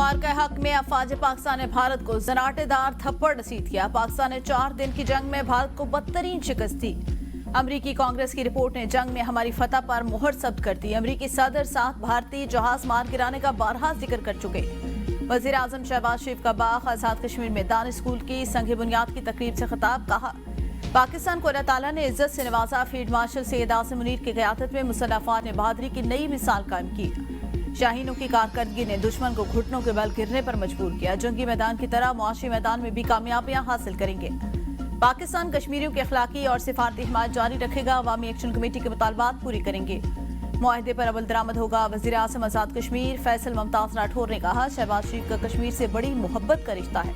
मुआरका हक में अफवाज पाकिस्तान ने भारत को जनाटेदार थप्पड़ रसीद किया। पाकिस्तान ने 4 दिन की जंग में भारत को बदतरीन शिकस्त दी। अमरीकी कांग्रेस की रिपोर्ट ने जंग में हमारी फतह पर मुहर जब्त कर दी। अमरीकी सदर 7 भारतीय जहाज मार गिराने का बारहा जिक्र कर चुके। वजीर आजम शहबाज शरीफ का बाग आजाद कश्मीर में दान स्कूल की संग बुनियाद की तकरीब से खिताब। कहा, पाकिस्तान को अल्लाह ताला ने इज्जत से नवाजा। फील्ड मार्शल सैयद आसिम मुनीर की क़यादत में मुसल्लह अफवाज ने बहादुरी की नई मिसाल कायम की। शाहीनों की कारकर्दगी ने दुश्मन को घुटनों के बल गिरने पर मजबूर किया। जंगी मैदान की तरह मुआशी मैदान में भी कामयाबियां हासिल करेंगे। पाकिस्तान कश्मीरियों की अखलाकी और सिफारती हिमायत जारी रखेगा। अवामी एक्शन कमेटी के मुतालबात पूरी करेंगे। मुआहदे पर अमल दरामद होगा। वजीर आज़म आजाद कश्मीर फैसल मुमताज राठौर ने कहा, शहबाज शरीफ का कश्मीर से बड़ी मोहब्बत का रिश्ता है।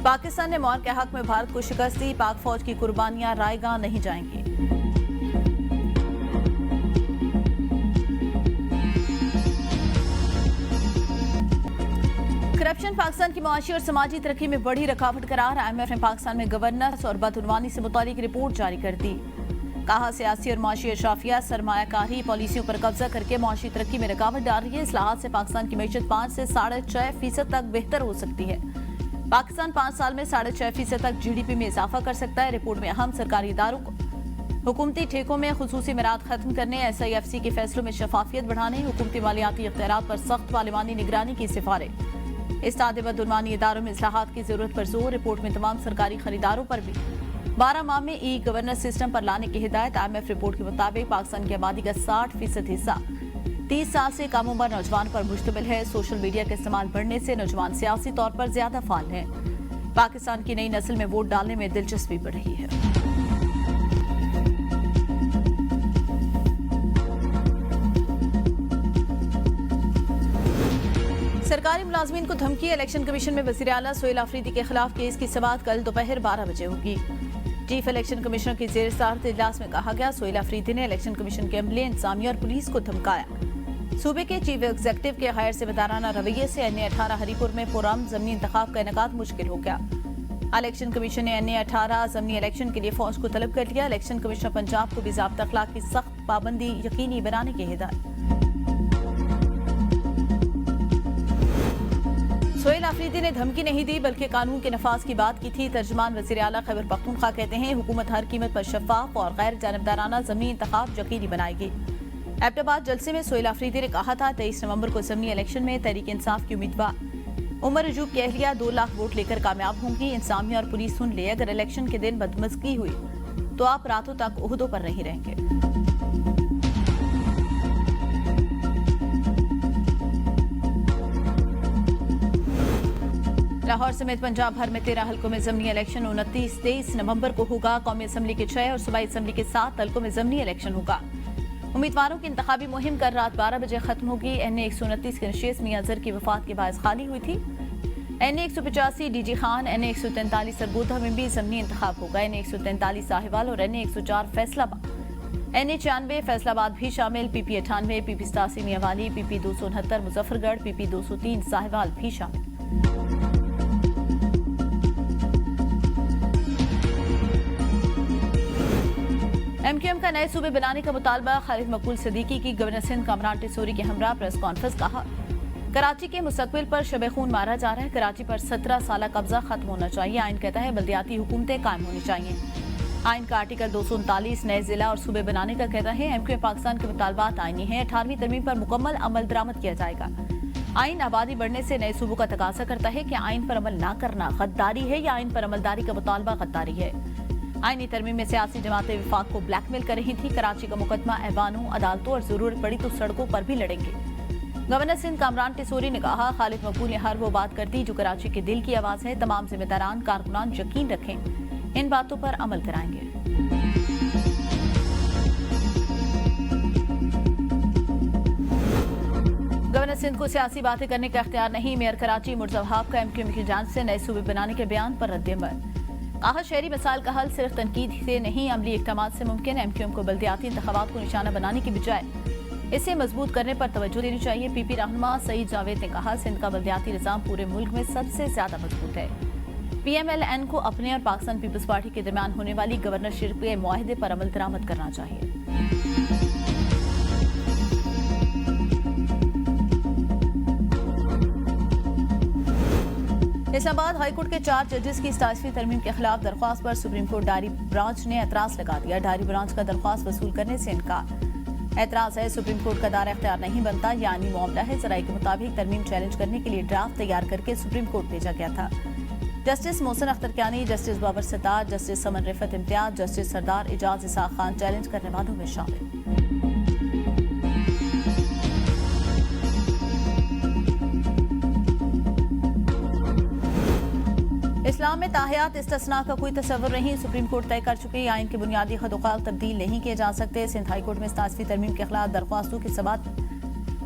पाकिस्तान ने मुआरका हक में भारत को शिकस्त दी। पाक फौज की कुर्बानियां रायगां नहीं जाएंगी। करप्शन पाकिस्तान की मुआशी और समाजी तरक्की में बड़ी रुकावट करार। IMF ने पाकिस्तान में गवर्नेंस और बदउनवानी से मुतालिक रिपोर्ट जारी कर दी। कहा, सियासी और मुआशी अशराफिया सरमायाकारी पॉलिसियों पर कब्जा करके मुआशी तरक्की में रुकावट डाल रही है। इस्लाहात से पाकिस्तान की मैशत 5 से 6.5% तक बेहतर हो सकती है। पाकिस्तान 5 साल में 6.5% तक GDP में इजाफा कर सकता है। रिपोर्ट में अहम सरकारी इदारों को हुकूमती ठेकों में खुसूसी मिराद खत्म करने, SIFC के फैसलों में शफाफियत बढ़ाने, हुकूमती मालियाती इख्तियारात पर सख्त पार्लिमानी निगरानी की सिफारिश। इस्ताद बदउनवानी इदारों में इस्लाहात की जरूरत पर जोर। रिपोर्ट में तमाम सरकारी खरीदारों पर भी 12 माह में ई-गवर्नेंस सिस्टम पर लाने की हिदायत। IMF रिपोर्ट के मुताबिक पाकिस्तान की आबादी का 60% हिस्सा 30 साल से कम उम्र नौजवान पर मुश्तमिल है। सोशल मीडिया का इस्तेमाल बढ़ने से नौजवान सियासी तौर पर ज्यादा फाल हैं। पाकिस्तान की नई नस्ल में वोट डालने में दिलचस्पी बढ़ रही है। सरकारी मुलाजमीन को धमकी। इलेक्शन कमीशन में वज़ीर आला सोहेल आफरीदी के खिलाफ केस की समाअत कल दोपहर 12 बजे होगी। चीफ इलेक्शन कमिश्नर की ज़ेर सदारत इजलास में कहा गया, सोहेल आफरीदी ने इलेक्शन कमीशन के अमले, इंतजामिया और पुलिस को धमकाया। सूबे के चीफ एग्जीक्यूटिव के गैर जिम्मेदाराना रवैये से NA-18 हरीपुर में पुरअमन ज़मीनी इंतखाब का इनेकाद मुश्किल हो गया। इलेक्शन कमीशन ने NA-18 ज़मीनी इलेक्शन के लिए फौज को तलब कर लिया। इलेक्शन कमिश्नर पंजाब को भी ज़ाब्ता अखलाक की सख्त पाबंदी यकीनी बनाने की हिदायत। सोहेल आफरीदी ने धमकी नहीं दी बल्कि कानून के नफाज की बात की थी। तर्जुमान वज़ीर आला खैबर पख्तूनख्वा कहते हैं, हुकूमत हर कीमत पर शफाफ और गैर जानबदाराना ज़मीनी इंतखाब यकीनी बनाएगी। एबटाबाद जलसे में सोहेल आफरीदी ने कहा था, 23 नवंबर को ज़मीनी इलेक्शन में तहरीक इंसाफ की उम्मीदवार उमर अजूब की अहलिया 2 लाख वोट लेकर कामयाब होंगी। इंतजामिया और पुलिस सुन ले, अगर इलेक्शन के दिन बदमज़गी हुई तो आप रातों तक ओहदों पर नहीं रहेंगे। लाहौर समेत पंजाब भर में 13 हल्कों में ज़मीनी इलेक्शन 29-23 नवंबर को होगा। कौमी असम्बली के 6 और सूबाई असम्बली के 7 हल्कों में ज़मीनी इलेक्शन होगा। उम्मीदवारों की इंतखाबी मुहिम कल रात 12 बजे खत्म होगी। NA-129 की नशस्त मियां अजहर की वफात के बायस खाली हुई थी। NA-185 DG Khan, NA-143 Sargodha में भी ज़मीनी इंतखाब होगा। NA-143 साहिवाल और NA-104 फैसलाबाद। NA-96 फैसलाबाद भी शामिल। PP-98 PP-87 Mianwali, PP-269 Muzaffargarh, PP-203 Sahiwal भी शामिल। MQM का नए सूबे बनाने का मुतालबा। खालिद मकबूल सिद्दीकी की गवर्नर सिंध कामरान टिसोरी के हमरा प्रेस कॉन्फ्रेंस। कहा, कराची के मुस्तकबिल पर शब खून मारा जा रहा है। कराची पर 17 साल कब्जा खत्म होना चाहिए। आइन कहता है बल्दियाती हुकूमतें कायम होनी चाहिए। आइन का आर्टिकल 239 नए जिला और सूबे बनाने का कहता है। MQM पाकिस्तान के मुतालबात आईनी है। 18वीं तरमीम पर मुकम्मल अमल दरामद किया जाएगा। आइन आबादी बढ़ने से नए सूबों का तकाजा करता है कि आइन पर अमल न करना गद्दारी है या आइन पर अमलदारी का मुतालबा गद्दारी है। आईनी तरमीम में सियासी जमातें विफाक को ब्लैकमेल कर रही थी। कराची का मुकदमा ऐवानों, अदालतों और जरूरत पड़ी तो सड़कों पर भी लड़ेंगे। गवर्नर सिंध कामरान टिसोरी ने कहा, खालिद मकबूल ने हर वो बात कर दी जो कराची के दिल की आवाज है। तमाम जिम्मेदारान कारकुनान यकीन रखें, इन बातों पर अमल कराएंगे। गवर्नर सिंध को सियासी बातें करने का इख्तियार नहीं। मेयर कराची मुर्तज़ा वहाब का MQM की जांच से नए सूबे बनाने के बयान पर रद्द-ए-अमल। कहा, शहरी मसाइल का हल सिर्फ तनकीद से नहीं, अमली इक़दामात से मुमकिन है। MQM को बल्दियाती इंतखाबात को निशाना बनाने की बजाय इसे मजबूत करने पर तवज्जो देनी चाहिए। PP रहनुमा सईद जावेद ने कहा, सिंध का बल्दियाती निज़ाम पूरे मुल्क में सबसे ज्यादा मजबूत है। PMLN को अपने और पाकिस्तान पीपल्स पार्टी के दरमियान होने वाली गवर्नरशिप के मुआहदे पर अमल दरामद करना चाहिए। इस्लामाबाद हाईकोर्ट के 4 जजेस की 27वीं तरमीम के खिलाफ दरख्वास्त पर सुप्रीम कोर्ट डायरी ब्रांच ने एतराज लगा दिया। डायरी ब्रांच का दरख्वास्त वसूल करने से इनकार। एतराज है, सुप्रीम कोर्ट का दायरा इख्तियार नहीं बनता, यानी मामला है जराये के मुताबिक तरमीम चैलेंज करने के लिए ड्राफ्ट तैयार करके सुप्रीम कोर्ट भेजा गया था। Justice Mohsin Akhtar Kayani, justice Babar Sattar, justice Saman Rifat Imtiaz, justice Sardar Ejaz Ishaq Khan challenge करने वालों में शामिल। इस्लाम में ताहयात इस्तिस्ना का कोई तस्वर नहीं, सुप्रीम कोर्ट तय कर चुकी आइन के बुनियादी खदोखाल तब्दील नहीं किए जा सकते। सिंध हाई कोर्ट में 27वीं तरमीम के खिलाफ दरख्वास्तों की समाअत।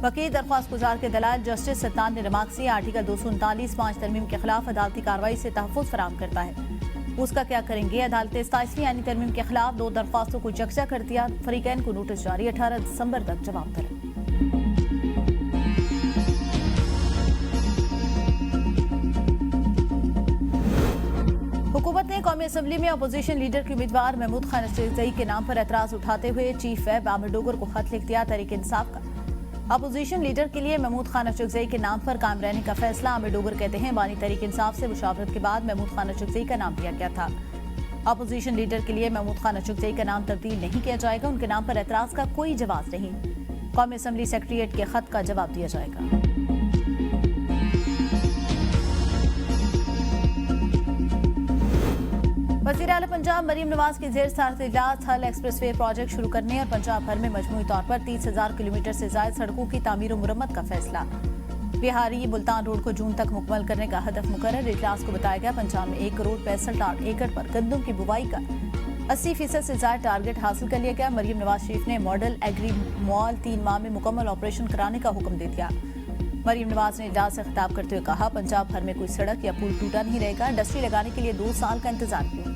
वकील दरख्वास्त गुजार के दलाल जस्टिस सत्तान ने रिमार्क्स आर्टिकल 239 5 तरमीम के खिलाफ अदालती कार्रवाई से तहफ़्फ़ुज़ फराहम करता है। उसका क्या करेंगे? अदालत 27वीं यानी तरमीम के खिलाफ 2 दरख्वास्तों को यकजा कर दिया। फरीकैन को नोटिस जारी, 18 दिसंबर तक जवाब तलब। हुकूमत ने कौमी असम्बली में अपोजिशन लीडर के उम्मीदवार महमूद खान अशरफजई के नाम पर एतराज उठाते हुए चीफ व्हिप आमिर डोगर को खत लिख दिया। तहरीक इंसाफ का अपोजिशन लीडर के लिए महमूद खान अशरफजई के नाम पर कायम रहने का फैसला। आमिर डोगर कहते हैं, बानी तहरीक इंसाफ से मुशावरत के बाद महमूद खान अशरफजई का नाम दिया गया था। अपोजिशन लीडर के लिए महमूद खान अशरफजई का नाम तब्दील नहीं किया जाएगा। उनके नाम पर एतराज का कोई जवाब नहीं। कौमी असम्बली सेक्रेटेरिएट के खत का जवाब दिया जाएगा। वज़ीर आला पंजाब मरीम नवाज की जेर सदारत इजलास हल एक्सप्रेसवे प्रोजेक्ट शुरू करने और पंजाब भर में मजमूई तौर पर 30,000 किलोमीटर से ज्यादा सड़कों की तामीर और मुरम्मत का फैसला। बिहारी मुल्तान रोड को जून तक मुकम्मल करने का हदफ मुकर्रर। इजलास को बताया गया, पंजाब में 1 करोड़ 65 एकड़ पर गंदम की बुवाई का 80% से ज्यादा टारगेट हासिल कर लिया गया। मरीम नवाज शरीफ ने मॉडल एग्री मॉल 3 माह में मुकम्मल ऑपरेशन कराने का हुक्म दे दिया। मरीम नवाज ने इजलास से खिताब करते हुए कहा, पंजाब भर में कोई सड़क या पुल टूटा नहीं रहेगा। इंडस्ट्री लगाने के लिए 2 साल का इंतजार क्यों?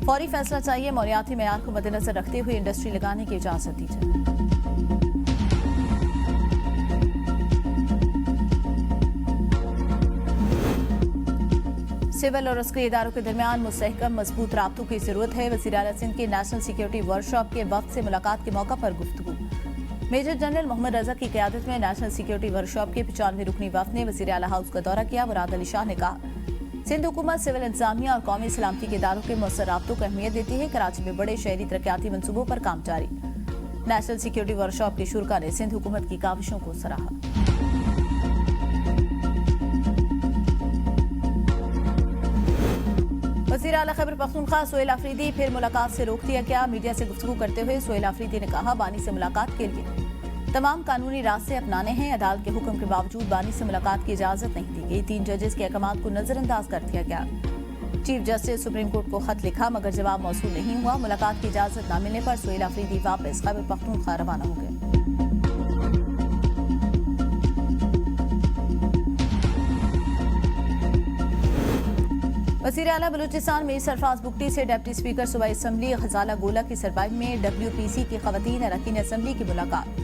फौरी फैसला चाहिए। मौलियाती मेयार को मद्देनजर रखते हुए इंडस्ट्री लगाने की इजाजत दी जाए। सिविल और अस्करी इदारों के दरमियान मुस्तहकम मजबूत राब्तों की जरूरत है। वज़ीर आला सिंध के नेशनल सिक्योरिटी वर्कशॉप के वक्त से मुलाकात के मौका पर गुफ्तगू। मेजर जनरल मोहम्मद रजा की क़यादत में नेशनल सिक्योरिटी वर्कशॉप के 95 रुकनी वफ्द ने वज़ीर आला हाउस का दौरा किया। मुराद अली शाह ने कहा, सिंध हुकूमत सिविल इंतजामिया और कौमी सलामती के इदारों के मौसर राब्तों को अहमियत देती है। कराची में बड़े शहरी तरक्याती मनसूबों पर काम जारी। नेशनल सिक्योरिटी वर्कशॉप के शुरा ने सिंध हुकूमत की काविशों को सराहा। वज़ीर आला खैबर पख्तूनख्वा सोहेल आफरीदी फिर मुलाकात से रोक दिया गया। मीडिया से गुफ्तगू करते हुए सोहेल आफरीदी ने कहा, बानी से मुलाकात के लिए तमाम कानूनी रास्ते अपनाने हैं। अदालत के हुक्म के बावजूद बानी से मुलाकात की इजाजत नहीं दी गई। 3 जजेस के अहकामात को नजरअंदाज कर दिया गया। चीफ जस्टिस सुप्रीम कोर्ट को खत लिखा मगर जवाब मौसूल नहीं हुआ। मुलाकात की इजाजत न मिलने पर सोहेल आफरीदी वापस खैबर पख्तूनख्वा रवाना हो गए। वज़ीर आला बलूचिस्तान मीर सरफराज बुगटी से डिप्टी स्पीकर सूबाई असम्बली गजाला गोला की सरबराही में WPC की खवातीन अरकान असम्बली की मुलाकात।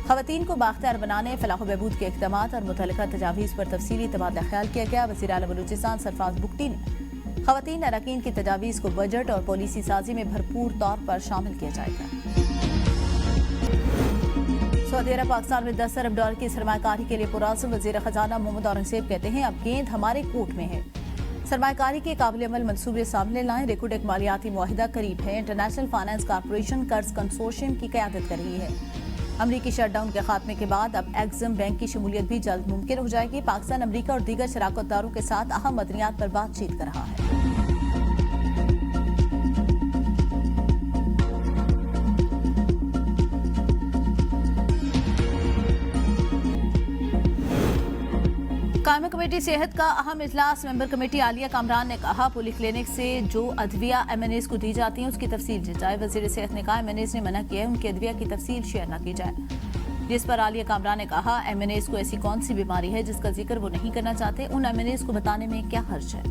खवातीन को बाख्तियार बनाने, फलाह बहबूद के इक़दामात और मुतल्लिका तजावीज़ पर तफसीली तबादला ख्याल किया गया। वज़ीर आला बलूचिस्तान सरफराज बुगटी ने खवातीन अरकान की तजावीज़ को बजट और पॉलिसी साजी में भरपूर तौर पर शामिल किया जाएगा। सऊदी अरब पाकिस्तान में 10 अरब डॉलर की सरमायाकारी के लिए पुराज़म। वज़ीर खजाना मोहम्मद औरंगज़ेब कहते हैं, अब गेंद हमारे कोर्ट में है। सरमायाकारी के काबिल अमल मनसूबे सामने लाएं। रेकोडेक मालियाती मुआहिदा करीब है। इंटरनेशनल फाइनेंस कॉर्पोरेशन कर्ज कंसोर्शियम की क़यादत कर रही है। अमरीकी शटडाउन के खात्मे के बाद अब एक्सिम बैंक की शमूलियत भी जल्द मुमकिन हो जाएगी। पाकिस्तान अमरीका और दीगर शराकतदारों के साथ अहम मदनियात पर बातचीत कर रहा है। कायमी कमेटी सेहत का अहम इजलास। मेंबर कमेटी आलिया कामरान ने कहा, पॉलीक्लिनिक से जो अदविया MNAs को दी जाती हैं उसकी तफसील दी जाए। वज़ीर सेहत ने कहा, MNAs ने मना किया है उनकी अदविया की तफसील शेयर न की जाए। जिस पर आलिया कामरान ने कहा, MNAs को ऐसी कौन सी बीमारी है जिसका जिक्र वो नहीं करना चाहते, उन MNAs को बताने में क्या हर्ज है।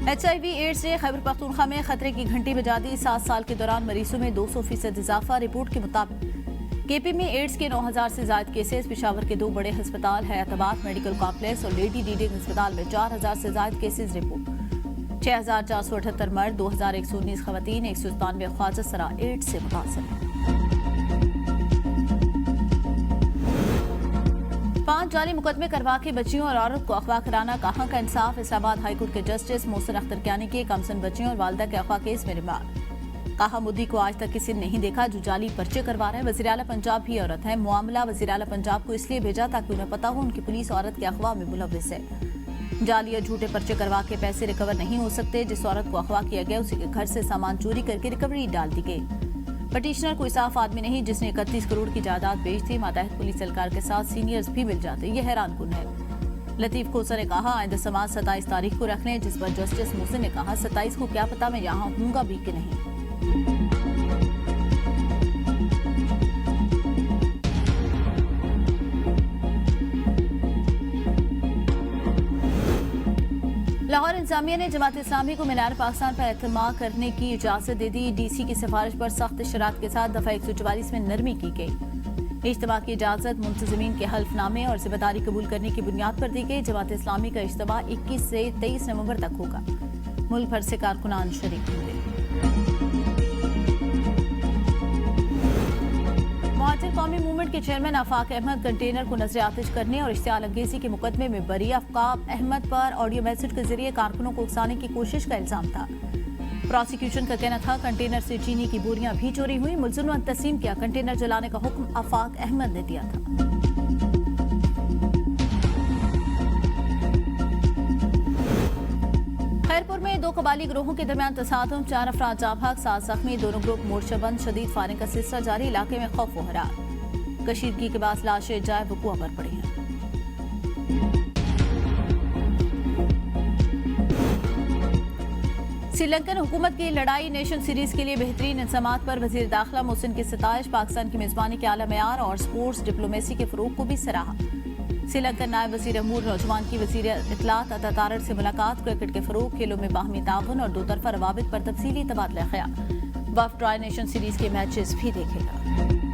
HIV एड्स ने खैबर पख्तूनख्वा में खतरे की घंटी बजा दी। 7 साल के दौरान मरीजों में 200% इजाफा। रिपोर्ट के मुताबिक KP में एड्स के 9,000 से ज्यादा केसेस। पेशावर के 2 बड़े अस्पताल हयाताबाद मेडिकल कॉम्प्लेक्स और लेडी रीडिंग अस्पताल में 4,000 से ज्यादा केसेस रिपोर्ट। 6,478 मर्द, 2,119 खवातीन, 197 ख्वाजा सरा एड्स से मुतासर हैं। 5 जाली मुकदमे करवा के बच्चियों और औरत को अगवा कराना कहाँ का इंसाफ। इस्लामाबाद हाईकोर्ट के जस्टिस मोहसिन अख्तर कियानी के कमसन बच्चियों और वालदा के अगवा केस में रिमांड। कहा मुद्दी को आज तक किसी ने नहीं देखा जो जाली पर्चे करवा रहे हैं। वज़ीर आला पंजाब भी औरत है। मामला वज़ीर आला पंजाब को इसलिए भेजा ताकि उन्हें पता हो उनकी पुलिस औरत के अगवा में मुलव्विस है। जाली या झूठे पर्चे करवा के पैसे रिकवर नहीं हो सकते। जिस औरत को अगवा किया गया उसी के घर से सामान चोरी करके रिकवरी डाल दी गई। पटिशनर कोई साफ आदमी नहीं जिसने 31 करोड़ की जायदाद बेच दी। मातहत पुलिस एहलकार के साथ सीनियर्स भी मिल जाते, ये हैरानकुन है। लतीफ खोसा ने कहा आइंदा समाज 27 तारीख को रख लें, जिस पर जस्टिस मोहसिन ने कहा 27 को क्या पता मैं यहाँ हूँगा भी कि नहीं। लाहौर इंतजामिया ने जमात इस्लामी को मीनार पाकिस्तान पर एतमाद करने की इजाजत दे दी। डीसी की सिफारिश पर सख्त शरात के साथ दफा 144 में नरमी की गई। इज्तिमा की इजाजत मुंतजिमीन के हल्फनामे और जिम्मेदारी कबूल करने की बुनियाद पर दी गई। जमात इस्लामी का इज्तिमा 21 से 23 नवंबर तक होगा। मुल्क भर से कारकुनान शरीक होंगे। मुआजिर कौमी मूवमेंट के चेयरमैन आफाक अहमद कंटेनर को नजर आतिश करने और इश्तियाल अंगेजी के मुकदमे में बरी। आफाक अहमद पर ऑडियो मैसेज के जरिए कारकुनों को उकसाने की कोशिश का इल्जाम था। प्रोसिक्यूशन का कहना था कंटेनर से चीनी की बोरियां भी चोरी हुई। मुलजिम तस्लीम किया। कंटेनर जलाने का हुक्म आफाक अहमद ने दिया था। खैरपुर में 2 कबाली ग्रोहों के दरमियान तसादुम, 4 अफराद जाँ भाग, 7 जख्मी। दोनों ग्रुप मोर्चाबंद। शदीद फायरिंग का सिलसिला जारी। इलाके में खौफ व हरार। कशीदगी के बाद लाशें जाए वकुआ पर पड़ी हैं। श्रीलंकन हुकूमत की लड़ाई नेशन सीरीज के लिए बेहतरीन इंतजामात पर वजीर दाखिला मोहसिन की सिताइश। पाकिस्तान की मेजबानी के आला मेयार और स्पोर्ट्स डिप्लोमेसी के फरोग को भी सराहा। श्रीलंकन नायब वजीर अमूर नौजवान की वजीर इत्तलात अता तारड़ से मुलाकात। क्रिकेट के फरोग, खेलों में बाहमी ताउन और 2 तरफा रवाबित पर तफसीली तबादला ख्याल। वफ्द ट्राई नेशन सीरीज के मैचेस भी देखेगा।